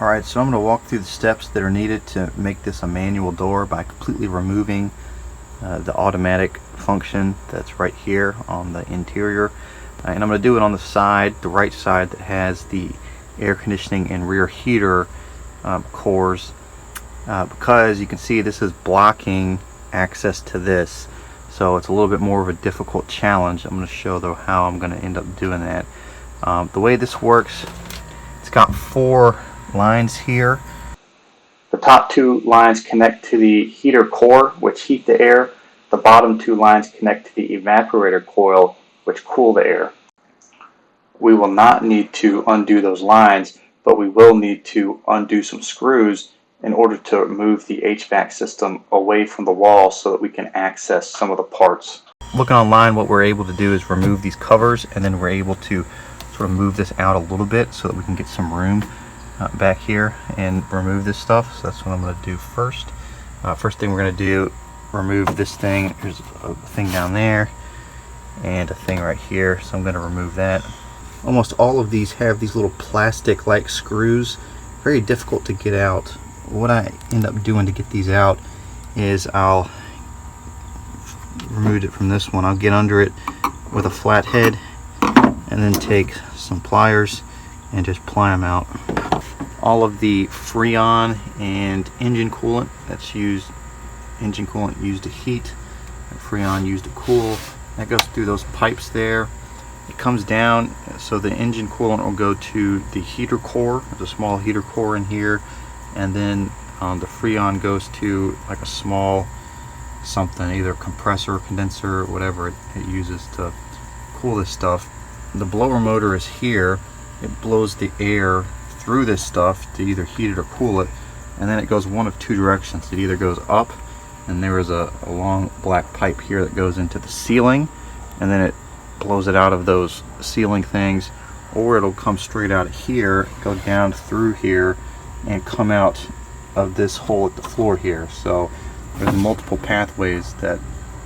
Alright, so I'm going to walk through the steps that are needed to make this a manual door by completely removing the automatic function that's right here on the interior. And I'm going to do it on the side, the right side, that has the air conditioning and rear heater cores, because you can see this is blocking access to this, so it's a little bit more of a difficult challenge. I'm going to show though how I'm going to end up doing that. The way this works, it's got 4 lines here. The top 2 lines connect to the heater core, which heat the air. The bottom 2 lines connect to the evaporator coil, which cool the air. We will not need to undo those lines, but we will need to undo some screws in order to move the HVAC system away from the wall so that we can access some of the parts. Looking online, what we're able to do is remove these covers, and then we're able to sort of move this out a little bit so that we can get some room back here and remove this stuff. So that's what I'm going to do first. First thing we're going to do, remove this thing. There's a thing down there and a thing right here, so I'm going to remove that. Almost all of these have these little plastic like screws, very difficult to get out. What I end up doing to get these out is I'll remove it from this one. I'll get under it with a flat head and then take some pliers and just ply them out. All of the Freon and engine coolant that's used, engine coolant used to heat, and Freon used to cool, that goes through those pipes there. It comes down, so the engine coolant will go to the heater core. There's a small heater core in here, and then the Freon goes to like a small something, either compressor, condenser, whatever it uses to cool this stuff. The blower motor is here. It blows the air through this stuff to either heat it or cool it, and then it goes one of 2 directions. It either goes up, and there is a long black pipe here that goes into the ceiling, and then it blows it out of those ceiling things, or it'll come straight out of here, go down through here, and come out of this hole at the floor here. So there's multiple pathways that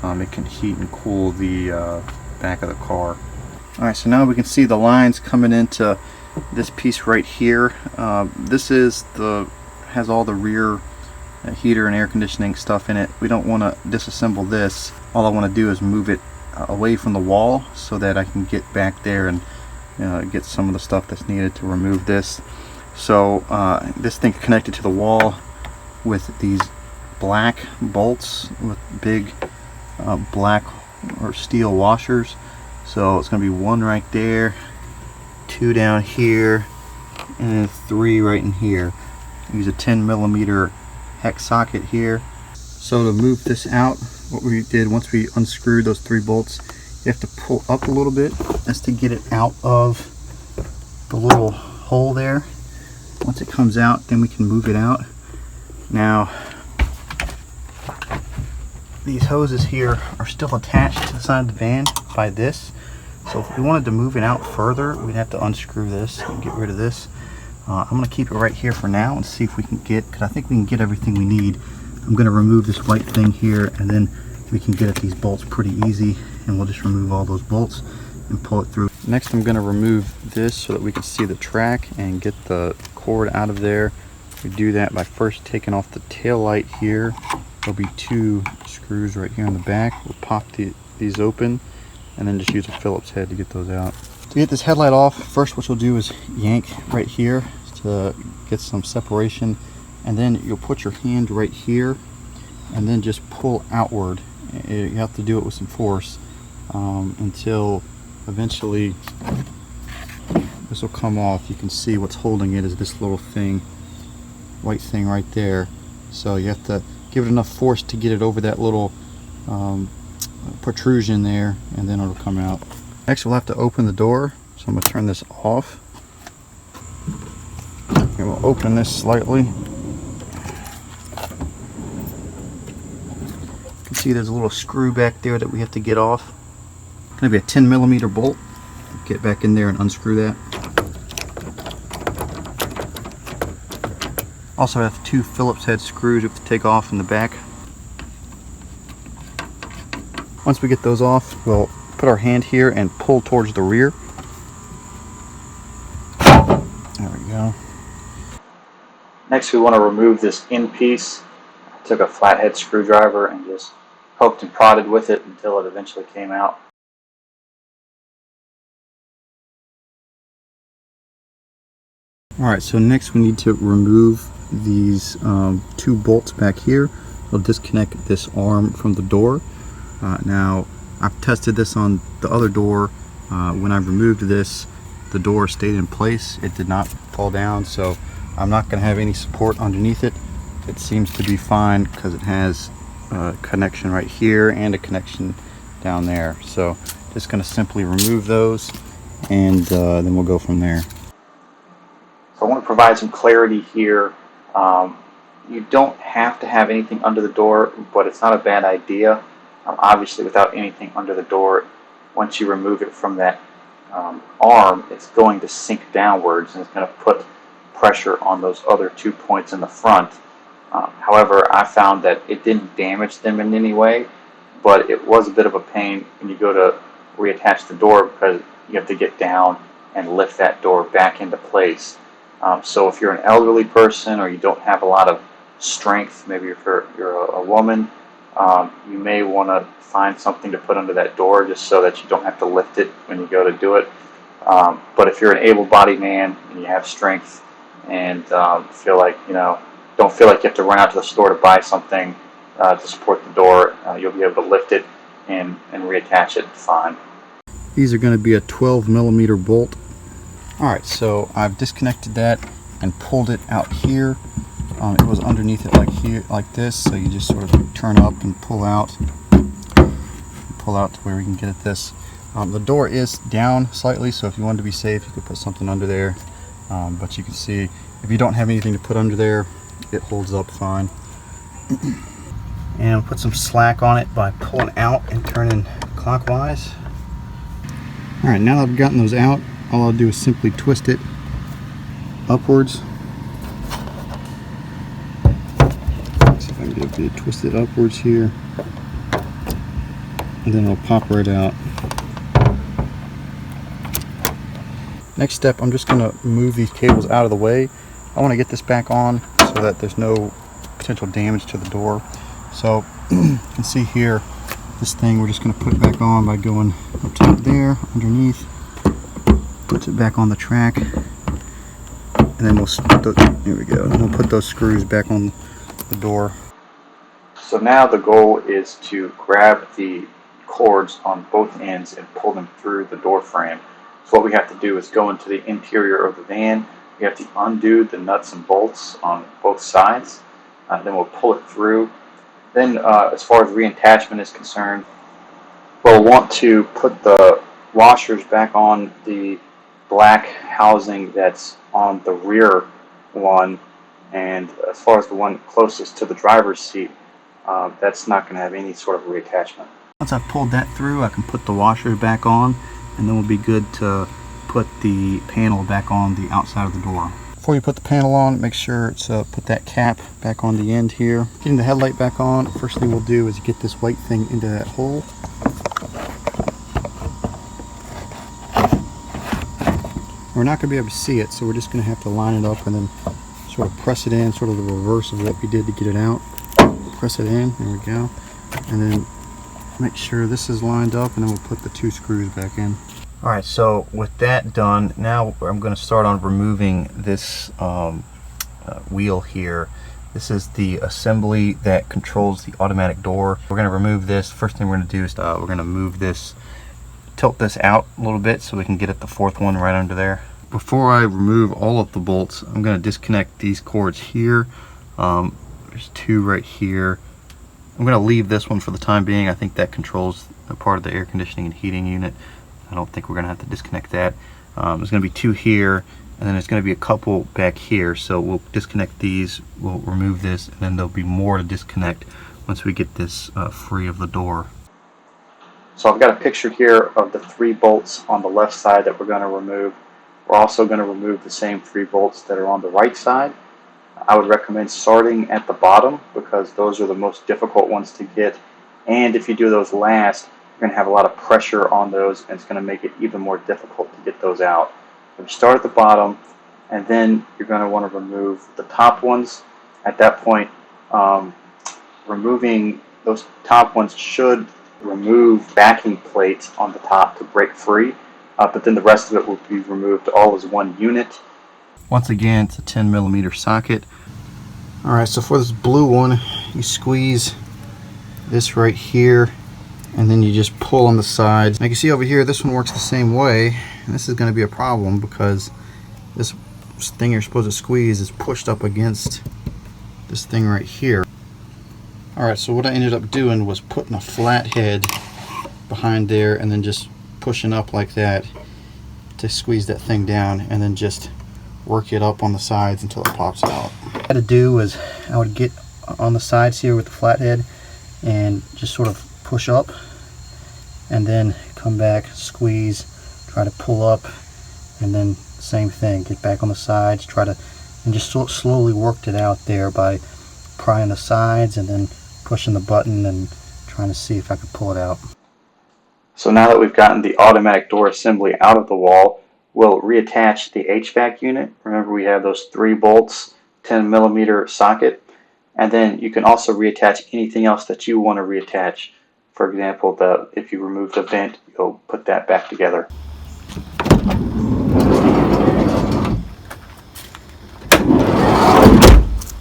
it can heat and cool the back of the car. Alright, so now we can see the lines coming into this piece right here. This is has all the rear heater and air conditioning stuff in it. We don't want to disassemble this. All I want to do is move it away from the wall so that I can get back there and get some of the stuff that's needed to remove this. So this thing connected to the wall with these black bolts with big black or steel washers. So it's going to be 1 right there, 2 down here, and then 3 right in here. Use a 10mm hex socket here. So to move this out, what we did once we unscrewed those 3 bolts, you have to pull up a little bit. That's to get it out of the little hole there. Once it comes out, then we can move it out. Now, these hoses here are still attached to the side of the van by this. So if we wanted to move it out further, we'd have to unscrew this and get rid of this. I'm going to keep it right here for now and see if we can get, because I think we can get everything we need. I'm going to remove this white thing here, and then we can get at these bolts pretty easy, and we'll just remove all those bolts and pull it through. Next, I'm going to remove this so that we can see the track and get the cord out of there. We do that by first taking off the tail light here. There'll be 2 screws right here on the back. We'll pop these open, and then just use a Phillips head to get those out. To get this headlight off, first what you'll do is yank right here to get some separation, and then you'll put your hand right here and then just pull outward. You have to do it with some force until eventually this will come off. You can see what's holding it is this little thing, white thing right there. So you have to give it enough force to get it over that little protrusion there, and then it'll come out. Next, we'll have to open the door, so I'm going to turn this off. And we'll open this slightly. You can see there's a little screw back there that we have to get off. It's going to be a 10mm bolt. Get back in there and unscrew that. Also have 2 Phillips head screws we have to take off in the back. Once we get those off, we'll put our hand here and pull towards the rear. There we go. Next, we want to remove this end piece. I took a flathead screwdriver and just poked and prodded with it until it eventually came out. Alright, so next we need to remove these two bolts back here. We'll disconnect this arm from the door. Now, I've tested this on the other door. When I removed this, the door stayed in place. It did not fall down, so I'm not going to have any support underneath it. It seems to be fine because it has a connection right here and a connection down there. So just going to simply remove those, and then we'll go from there. So I want to provide some clarity here. You don't have to have anything under the door, but it's not a bad idea. Obviously, without anything under the door, once you remove it from that arm, it's going to sink downwards and it's going to put pressure on those other 2 points in the front. However, I found that it didn't damage them in any way, but it was a bit of a pain when you go to reattach the door because you have to get down and lift that door back into place. So if you're an elderly person or you don't have a lot of strength, maybe you're a woman, you may want to find something to put under that door just so that you don't have to lift it when you go to do it. But if you're an able-bodied man and you have strength and feel like, don't feel like you have to run out to the store to buy something to support the door, you'll be able to lift it and reattach it fine. These are going to be a 12mm bolt. Alright, so I've disconnected that and pulled it out here. It was underneath it like this, so you just sort of turn up and pull out to where we can get at this. The door is down slightly, so if you wanted to be safe, you could put something under there. But you can see, if you don't have anything to put under there, it holds up fine. And I'll put some slack on it by pulling out and turning clockwise. Alright, now that I've gotten those out, all I'll do is simply twist it upwards. See if I can get it twisted upwards here. And then it'll pop right out. Next step, I'm just going to move these cables out of the way. I want to get this back on so that there's no potential damage to the door. So you can see here, this thing we're just going to put back on by going up top there, underneath, puts it back on the track, and then here we go. And we'll put those screws back on the door. So now the goal is to grab the cords on both ends and pull them through the door frame. So what we have to do is go into the interior of the van. We have to undo the nuts and bolts on both sides. Then we'll pull it through. Then as far as reattachment is concerned, we'll want to put the washers back on the black housing that's on the rear one. And as far as the one closest to the driver's seat, that's not going to have any sort of reattachment. Once I've pulled that through, I can put the washer back on, and then we'll be good to put the panel back on the outside of the door. Before you put the panel on, make sure to put that cap back on the end here. Getting the headlight back on, first thing we'll do is get this white thing into that hole. We're not going to be able to see it, so we're just going to have to line it up and then sort of press it in, sort of the reverse of what we did to get it out. Press it in, there we go, and then make sure this is lined up, and then we'll put the two screws back in. Alright, so with that done, now I'm going to start on removing this wheel here. This is the assembly that controls the automatic door. We're going to remove this. First thing we're going to do is we're going to move this, tilt this out a little bit so we can get at the fourth one right under there. Before I remove all of the bolts, I'm going to disconnect these cords here. There's two right here. I'm going to leave this one for the time being. I think that controls a part of the air conditioning and heating unit. I don't think we're going to have to disconnect that. There's going to be two here, and then there's going to be a couple back here. So we'll disconnect these, we'll remove this, and then there'll be more to disconnect once we get this free of the door. So I've got a picture here of the 3 bolts on the left side that we're going to remove. We're also going to remove the same 3 bolts that are on the right side. I would recommend starting at the bottom because those are the most difficult ones to get. And if you do those last, you're going to have a lot of pressure on those, and it's going to make it even more difficult to get those out. So start at the bottom, and then you're going to want to remove the top ones. At that point, removing those top ones should remove backing plates on the top to break free, but then the rest of it will be removed all as one unit. Once again, it's a 10mm socket. Alright, so for this blue one, you squeeze this right here, and then you just pull on the sides. Now you can see over here, this one works the same way, and this is going to be a problem because this thing you're supposed to squeeze is pushed up against this thing right here. Alright, so what I ended up doing was putting a flat head behind there and then just pushing up like that to squeeze that thing down, and then just work it up on the sides until it pops out. What I had to do was I would get on the sides here with the flat head and just sort of push up, and then come back, squeeze, try to pull up, and then same thing, get back on the sides, try to, and just slowly worked it out there by prying the sides and then pushing the button and trying to see if I could pull it out. So now that we've gotten the automatic door assembly out of the wall, we'll reattach the HVAC unit. Remember, we have those 3 bolts, 10mm socket, and then you can also reattach anything else that you want to reattach. For example, if you remove the vent, you'll put that back together.